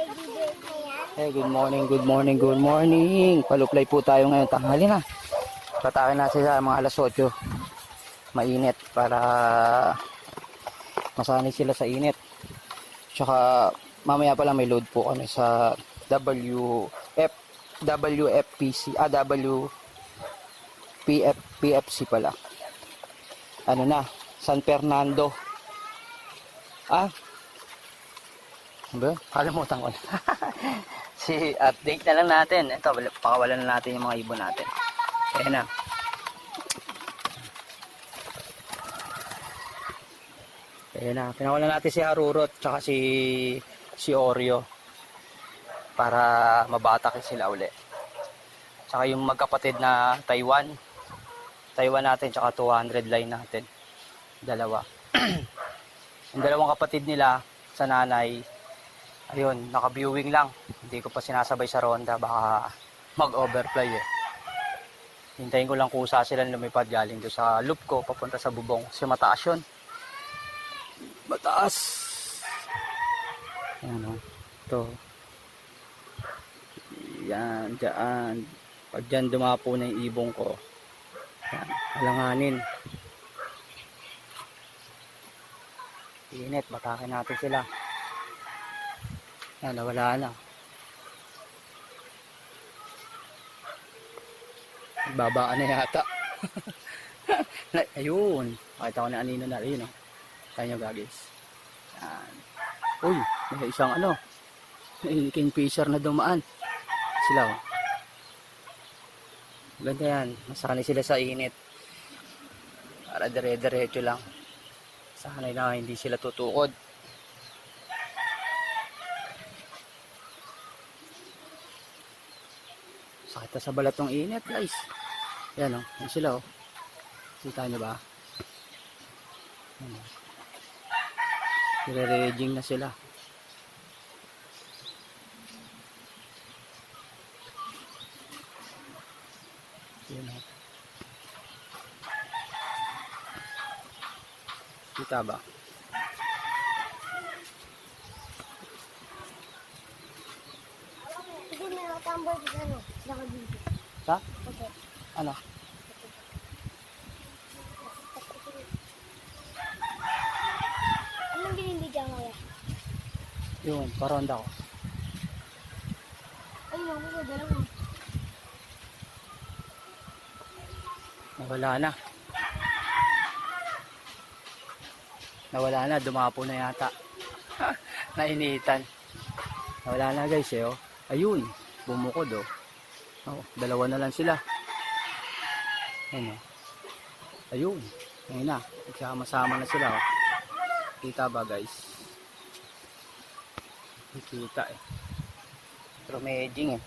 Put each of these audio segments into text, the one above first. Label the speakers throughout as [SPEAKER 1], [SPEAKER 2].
[SPEAKER 1] Hey, good morning, good morning, good morning. Paluplay po tayo ngayon, tanghali na. Patakin natin sa mga alas 8. Mainit para masanay sila sa init. Tsaka mamaya pala may load po kami sa PFC pala. Ano na, San Fernando. Ano? Kalimutan ko na. Update na lang natin. Ito, pakawalan na natin yung mga ibon natin. Ayan na. Ayan na. Pinawalan natin si Harurot tsaka si Oreo para mabatakin sila uli. Tsaka yung magkapatid na Taiwan natin tsaka 200 line natin. Dalawa. Yung dalawang kapatid nila sa nanay, ayun, naka-viewing lang. Hindi ko pa sinasabay sa ronda, baka mag-overfly eh. Hintayin ko lang kusa silang lumipad galing doon sa loop ko, papunta sa bubong. Kasi mataas yun. Mataas. Ayan o. Ito. Yan, dyan. Pag dyan dumapo na yung ibong ko. Yan, alanganin. Init, batakin natin sila. Yan, nawala na. Babaan na yata. Ayun. Pakita ko na anino na. Ayun o. Kaya nyo guys. Yan. Uy, may isang kingfisher na dumaan. Sila o. Ganda yan. Masanay sila sa init. Para dire-diretso lang. Sanay na hindi sila tutukod. Sakit na sa balat ng init guys. Yan o. Yan sila o. Kita nyo ba? Nire-raging na sila. Yan o. Kita ba?
[SPEAKER 2] Hindi may natambay sa ano, nakabili.
[SPEAKER 1] Sa?
[SPEAKER 2] Okay.
[SPEAKER 1] Ano?
[SPEAKER 2] Anong binili dyan kaya?
[SPEAKER 1] Yun, paronda ko.
[SPEAKER 2] Ay, naku, sa dalawa.
[SPEAKER 1] Nawala na. Nawala na, dumapo na yata. Nainitan. Nawala na guys eh oh. Ayun, bumukod oh. Oh, dalawa na lang sila. Ayun oh. Ayun, ayun na. Nagsama-sama na sila oh. Kita ba guys? Kita eh. Pero may edging eh.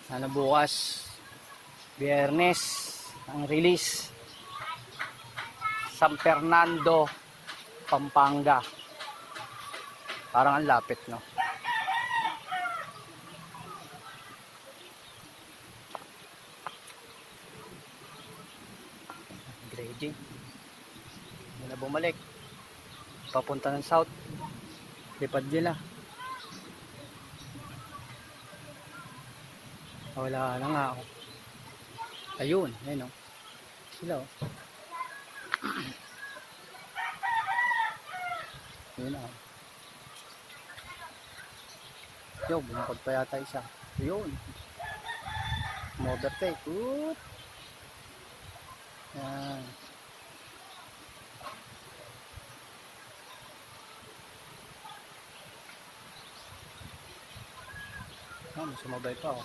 [SPEAKER 1] Sana bukas Biyernes ang release San Fernando, Pampanga. Parang ang lapit no. Grading. Hindi na bumalik. Papunta ng south. Lipad nila. Wala na nga ako. Ayun, ayun o. Sila o. Ayun o. Yo, bumukod pa yata isa. Ayun. Overtake. Oop. Yan. Sumabay pa o.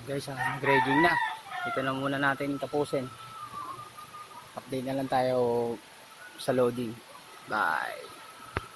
[SPEAKER 1] Guys, grading na. Ito na muna natin tapusin. Update na lang tayo sa loading. Bye.